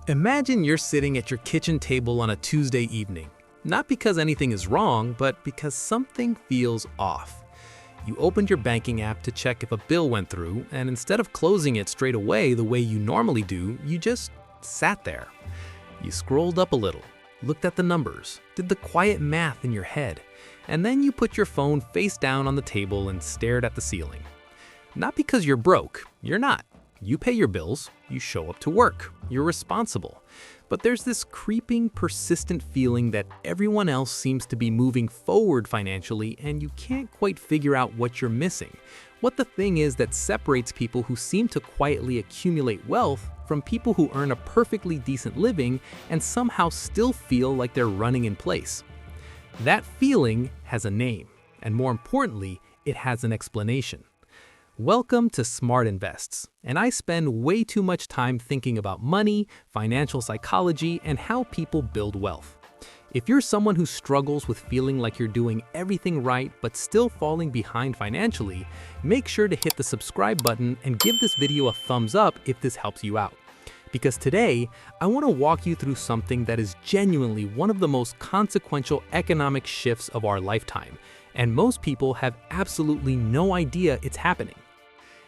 Imagine you're sitting at your kitchen table on a Tuesday evening. Not because anything is wrong, but because something feels off. You opened your banking app to check if a bill went through, and instead of closing it straight away the way you normally do, you just sat there. You scrolled up a little, looked at the numbers, did the quiet math in your head, and then you put your phone face down on the table and stared at the ceiling. Not because you're broke, you're not. You pay your bills, you show up to work, you're responsible. But there's this creeping, persistent feeling that everyone else seems to be moving forward financially and you can't quite figure out what you're missing. What the thing is that separates people who seem to quietly accumulate wealth from people who earn a perfectly decent living and somehow still feel like they're running in place. That feeling has a name, and more importantly, it has an explanation. Welcome to Smart Invests, and I spend way too much time thinking about money, financial psychology, and how people build wealth. If you're someone who struggles with feeling like you're doing everything right but still falling behind financially, make sure to hit the subscribe button and give this video a thumbs up if this helps you out. Because today, I want to walk you through something that is genuinely one of the most consequential economic shifts of our lifetime, and most people have absolutely no idea it's happening.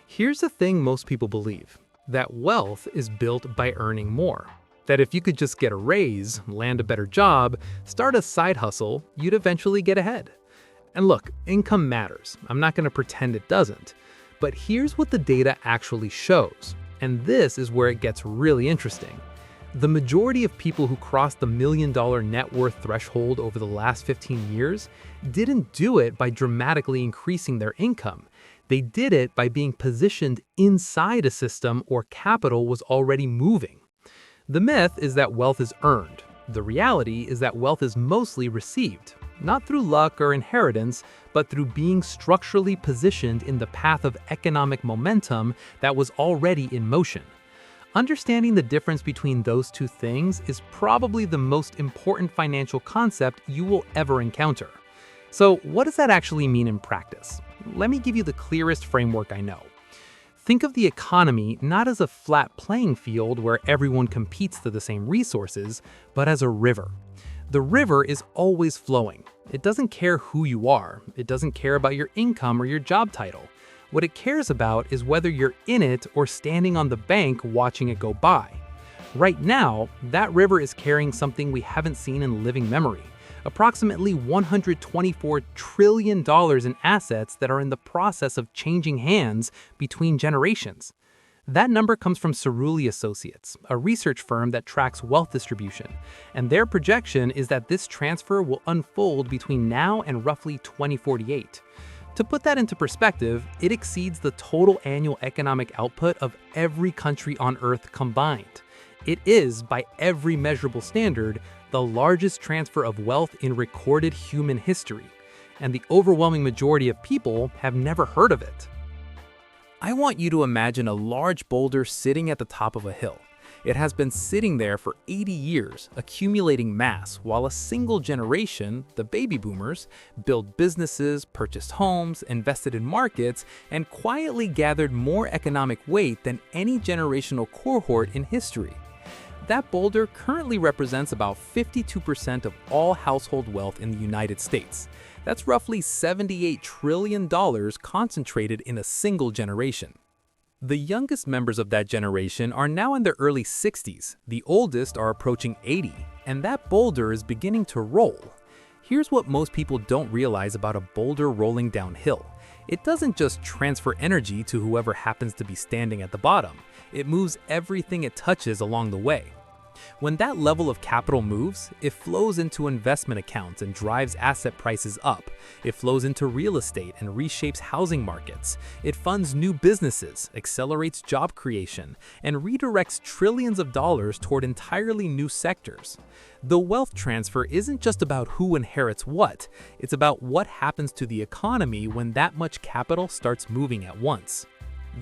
Here's the thing most people believe, that wealth is built by earning more. That if you could just get a raise, land a better job, start a side hustle, you'd eventually get ahead. And look, income matters. I'm not going to pretend it doesn't. But here's what the data actually shows. And this is where it gets really interesting. The majority of people who crossed the $1 million net worth threshold over the last 15 years didn't do it by dramatically increasing their income. They did it by being positioned inside a system or capital was already moving. The myth is that wealth is earned. The reality is that wealth is mostly received, not through luck or inheritance, but through being structurally positioned in the path of economic momentum that was already in motion. Understanding the difference between those two things is probably the most important financial concept you will ever encounter. So what does that actually mean in practice? Let me give you the clearest framework I know. Think of the economy not as a flat playing field where everyone competes for the same resources, but as a river. The river is always flowing. It doesn't care who you are. It doesn't care about your income or your job title. What it cares about is whether you're in it or standing on the bank watching it go by. Right now, that river is carrying something we haven't seen in living memory. Approximately $124 trillion in assets that are in the process of changing hands between generations. That number comes from Cerulli Associates, a research firm that tracks wealth distribution, and their projection is that this transfer will unfold between now and roughly 2048. To put that into perspective, it exceeds the total annual economic output of every country on Earth combined. It is, by every measurable standard, the largest transfer of wealth in recorded human history, and the overwhelming majority of people have never heard of it. I want you to imagine a large boulder sitting at the top of a hill. It has been sitting there for 80 years, accumulating mass, while a single generation, the baby boomers, built businesses, purchased homes, invested in markets, and quietly gathered more economic weight than any generational cohort in history. That boulder currently represents about 52% of all household wealth in the United States. That's roughly $78 trillion concentrated in a single generation. The youngest members of that generation are now in their early 60s, the oldest are approaching 80, and that boulder is beginning to roll. Here's what most people don't realize about a boulder rolling downhill. It doesn't just transfer energy to whoever happens to be standing at the bottom. It moves everything it touches along the way. When that level of capital moves, it flows into investment accounts and drives asset prices up. It flows into real estate and reshapes housing markets. It funds new businesses, accelerates job creation, and redirects trillions of dollars toward entirely new sectors. The wealth transfer isn't just about who inherits what, it's about what happens to the economy when that much capital starts moving at once.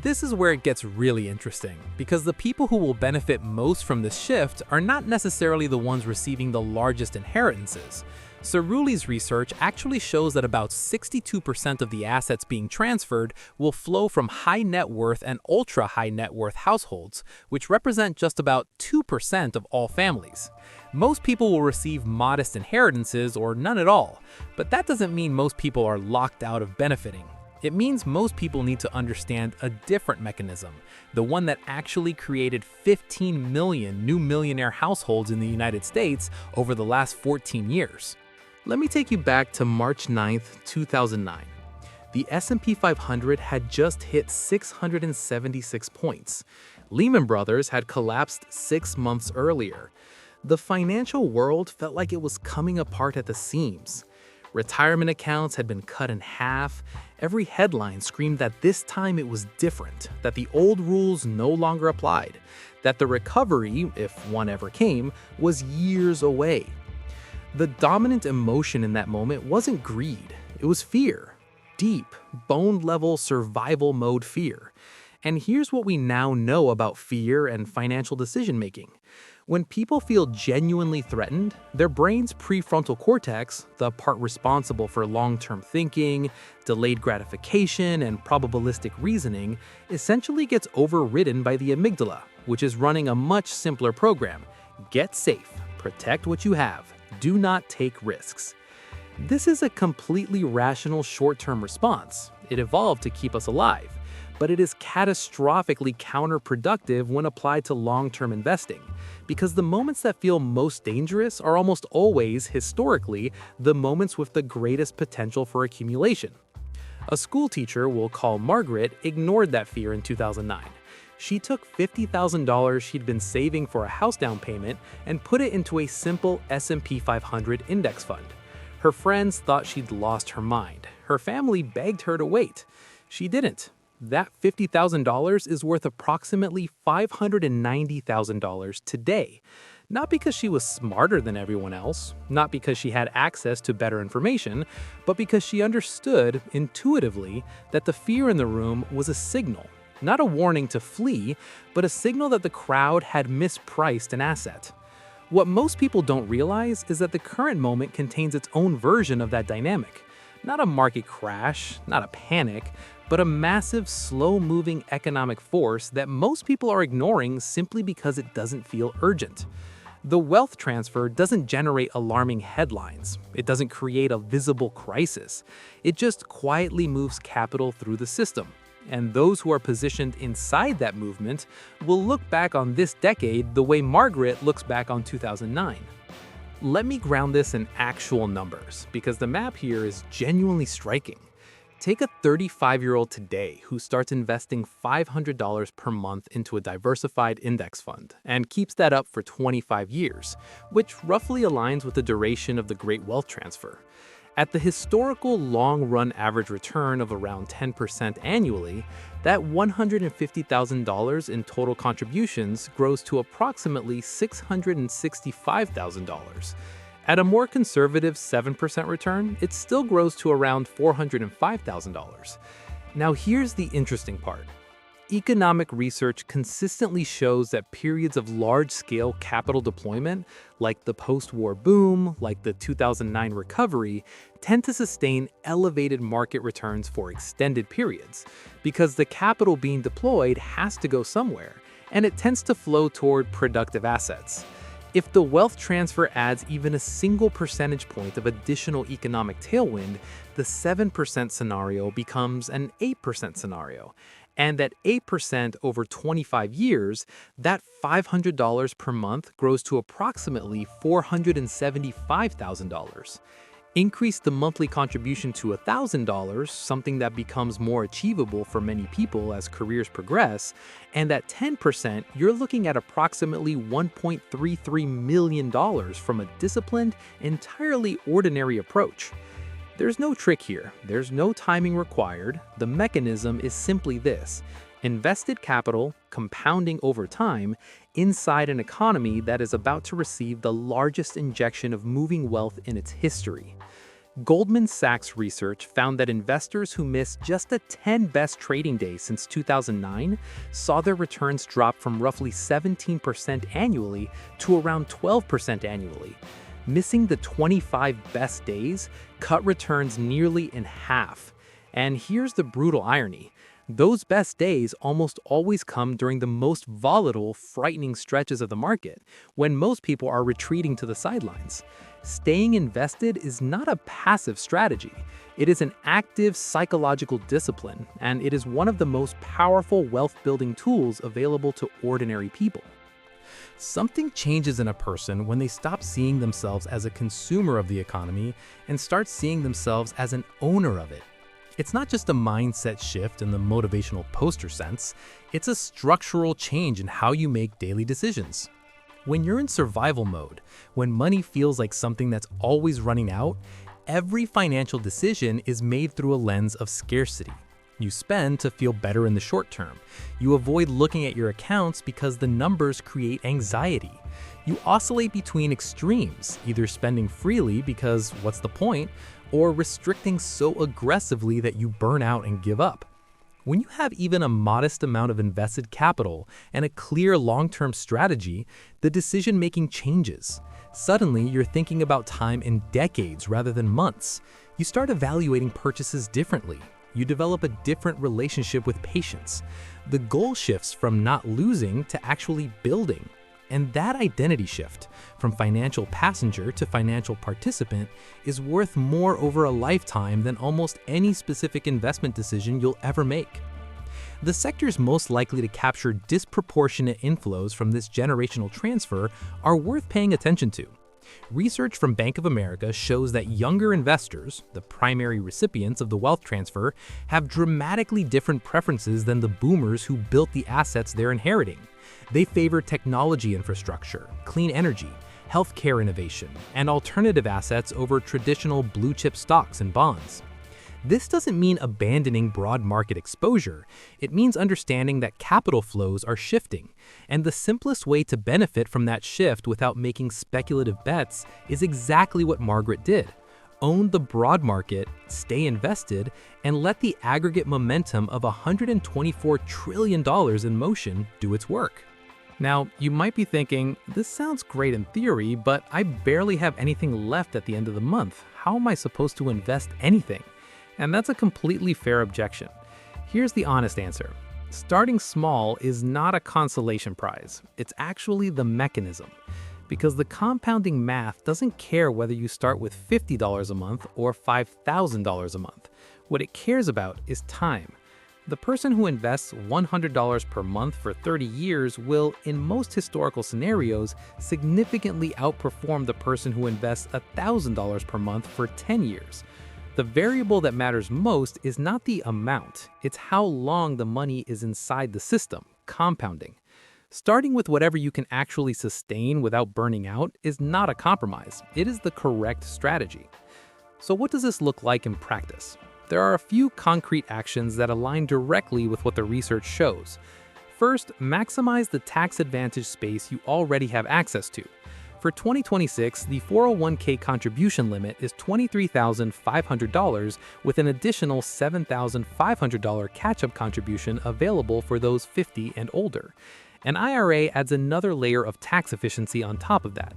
This is where it gets really interesting, because the people who will benefit most from this shift are not necessarily the ones receiving the largest inheritances. Cerulli's research actually shows that about 62% of the assets being transferred will flow from high net worth and ultra high net worth households, which represent just about 2% of all families. Most people will receive modest inheritances or none at all, but that doesn't mean most people are locked out of benefiting. It means most people need to understand a different mechanism, the one that actually created 15 million new millionaire households in the United States over the last 14 years. Let me take you back to March 9th, 2009. The S&P 500 had just hit 676 points. Lehman Brothers had collapsed 6 months earlier. The financial world felt like it was coming apart at the seams. Retirement accounts had been cut in half. Every headline screamed that this time it was different, that the old rules no longer applied, that the recovery, if one ever came, was years away. The dominant emotion in that moment wasn't greed, it was fear. Deep, bone-level survival mode fear. And here's what we now know about fear and financial decision-making. When people feel genuinely threatened, their brain's prefrontal cortex, the part responsible for long-term thinking, delayed gratification, and probabilistic reasoning, essentially gets overridden by the amygdala, which is running a much simpler program. Get safe, protect what you have, do not take risks. This is a completely rational short-term response. It evolved to keep us alive, but it is catastrophically counterproductive when applied to long-term investing, because the moments that feel most dangerous are almost always, historically, the moments with the greatest potential for accumulation. A school teacher we'll call Margaret ignored that fear in 2009. She took $50,000 she'd been saving for a house down payment and put it into a simple S&P 500 index fund. Her friends thought she'd lost her mind. Her family begged her to wait. She didn't. That $50,000 is worth approximately $590,000 today. Not because she was smarter than everyone else, not because she had access to better information, but because she understood intuitively that the fear in the room was a signal. Not a warning to flee, but a signal that the crowd had mispriced an asset. What most people don't realize is that the current moment contains its own version of that dynamic. Not a market crash, not a panic, but a massive, slow-moving economic force that most people are ignoring simply because it doesn't feel urgent. The wealth transfer doesn't generate alarming headlines. It doesn't create a visible crisis. It just quietly moves capital through the system. And those who are positioned inside that movement will look back on this decade the way Margaret looks back on 2009. Let me ground this in actual numbers, because the map here is genuinely striking. Take a 35-year-old today who starts investing $500 per month into a diversified index fund and keeps that up for 25 years, which roughly aligns with the duration of the Great Wealth Transfer. At the historical long-run average return of around 10% annually, that $150,000 in total contributions grows to approximately $665,000. At a more conservative 7% return, it still grows to around $405,000. Now here's the interesting part. Economic research consistently shows that periods of large-scale capital deployment, like the post-war boom, like the 2009 recovery, tend to sustain elevated market returns for extended periods, because the capital being deployed has to go somewhere, and it tends to flow toward productive assets. If the wealth transfer adds even a single percentage point of additional economic tailwind, the 7% scenario becomes an 8% scenario. And at 8% over 25 years, that $500 per month grows to approximately $475,000. Increase the monthly contribution to $1,000, something that becomes more achievable for many people as careers progress, and at 10%, you're looking at approximately $1.33 million from a disciplined, entirely ordinary approach. There's no trick here. There's no timing required. The mechanism is simply this: invested capital compounding over time inside an economy that is about to receive the largest injection of moving wealth in its history. Goldman Sachs research found that investors who missed just the 10 best trading days since 2009 saw their returns drop from roughly 17% annually to around 12% annually. Missing the 25 best days cut returns nearly in half. And here's the brutal irony. Those best days almost always come during the most volatile, frightening stretches of the market, when most people are retreating to the sidelines. Staying invested is not a passive strategy. It is an active psychological discipline, and it is one of the most powerful wealth-building tools available to ordinary people. Something changes in a person when they stop seeing themselves as a consumer of the economy and start seeing themselves as an owner of it. It's not just a mindset shift in the motivational poster sense, it's a structural change in how you make daily decisions. When you're in survival mode, when money feels like something that's always running out, every financial decision is made through a lens of scarcity. You spend to feel better in the short term. You avoid looking at your accounts because the numbers create anxiety. You oscillate between extremes, either spending freely because what's the point, or restricting so aggressively that you burn out and give up. When you have even a modest amount of invested capital and a clear long-term strategy, the decision-making changes. Suddenly, you're thinking about time in decades rather than months. You start evaluating purchases differently. You develop a different relationship with patience. The goal shifts from not losing to actually building. And that identity shift, from financial passenger to financial participant, is worth more over a lifetime than almost any specific investment decision you'll ever make. The sectors most likely to capture disproportionate inflows from this generational transfer are worth paying attention to. Research from Bank of America shows that younger investors, the primary recipients of the wealth transfer, have dramatically different preferences than the boomers who built the assets they're inheriting. They favor technology infrastructure, clean energy, healthcare innovation, and alternative assets over traditional blue-chip stocks and bonds. This doesn't mean abandoning broad market exposure. It means understanding that capital flows are shifting, and the simplest way to benefit from that shift without making speculative bets is exactly what Margaret did. Own the broad market, stay invested, and let the aggregate momentum of $124 trillion in motion do its work. Now, you might be thinking, this sounds great in theory, but I barely have anything left at the end of the month. How am I supposed to invest anything? And that's a completely fair objection. Here's the honest answer. Starting small is not a consolation prize. It's actually the mechanism. Because the compounding math doesn't care whether you start with $50 a month or $5,000 a month. What it cares about is time. The person who invests $100 per month for 30 years will, in most historical scenarios, significantly outperform the person who invests $1,000 per month for 10 years. The variable that matters most is not the amount, it's how long the money is inside the system, compounding. Starting with whatever you can actually sustain without burning out is not a compromise, it is the correct strategy. So what does this look like in practice? There are a few concrete actions that align directly with what the research shows. First, maximize the tax advantage space you already have access to. For 2026, the 401k contribution limit is $23,500 with an additional $7,500 catch-up contribution available for those 50 and older. An IRA adds another layer of tax efficiency on top of that.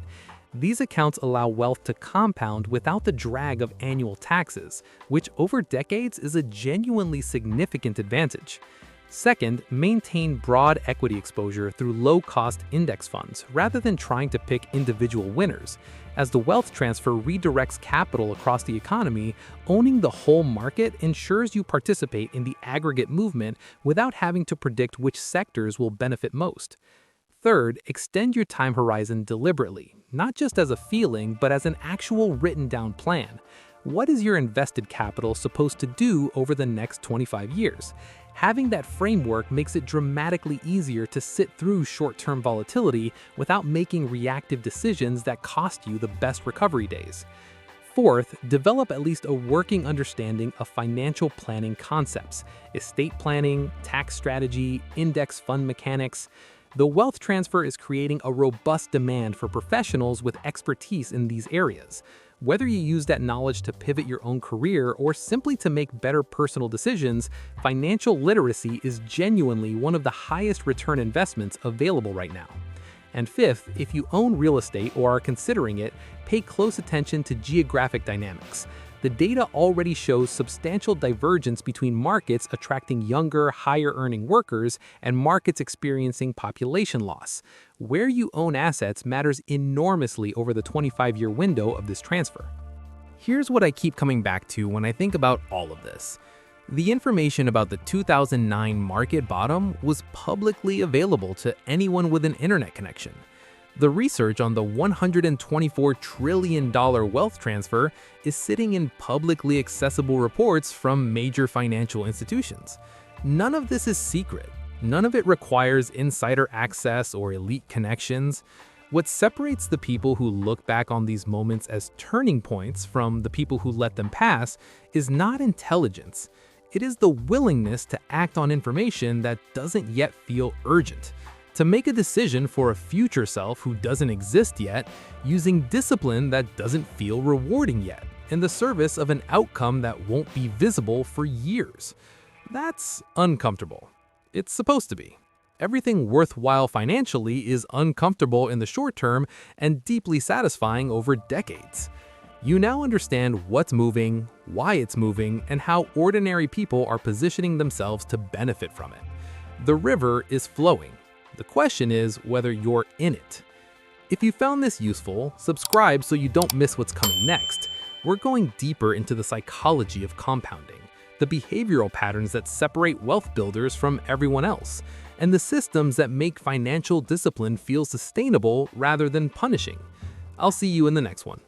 These accounts allow wealth to compound without the drag of annual taxes, which over decades is a genuinely significant advantage. Second, maintain broad equity exposure through low-cost index funds rather than trying to pick individual winners. As the wealth transfer redirects capital across the economy, owning the whole market ensures you participate in the aggregate movement without having to predict which sectors will benefit most. Third, extend your time horizon deliberately, not just as a feeling, but as an actual written-down plan. What is your invested capital supposed to do over the next 25 years? Having that framework makes it dramatically easier to sit through short-term volatility without making reactive decisions that cost you the best recovery days. Fourth, develop at least a working understanding of financial planning concepts, estate planning, tax strategy, index fund mechanics. The wealth transfer is creating a robust demand for professionals with expertise in these areas. Whether you use that knowledge to pivot your own career or simply to make better personal decisions, financial literacy is genuinely one of the highest return investments available right now. And fifth, if you own real estate or are considering it, pay close attention to geographic dynamics. The data already shows substantial divergence between markets attracting younger, higher-earning workers and markets experiencing population loss. Where you own assets matters enormously over the 25-year window of this transfer. Here's what I keep coming back to when I think about all of this. The information about the 2009 market bottom was publicly available to anyone with an internet connection. The research on the $124 trillion wealth transfer is sitting in publicly accessible reports from major financial institutions. None of this is secret. None of it requires insider access or elite connections. What separates the people who look back on these moments as turning points from the people who let them pass is not intelligence. It is the willingness to act on information that doesn't yet feel urgent. To make a decision for a future self who doesn't exist yet, using discipline that doesn't feel rewarding yet, in the service of an outcome that won't be visible for years. That's uncomfortable. It's supposed to be. Everything worthwhile financially is uncomfortable in the short term and deeply satisfying over decades. You now understand what's moving, why it's moving, and how ordinary people are positioning themselves to benefit from it. The river is flowing. The question is whether you're in it. If you found this useful, subscribe so you don't miss what's coming next. We're going deeper into the psychology of compounding, the behavioral patterns that separate wealth builders from everyone else, and the systems that make financial discipline feel sustainable rather than punishing. I'll see you in the next one.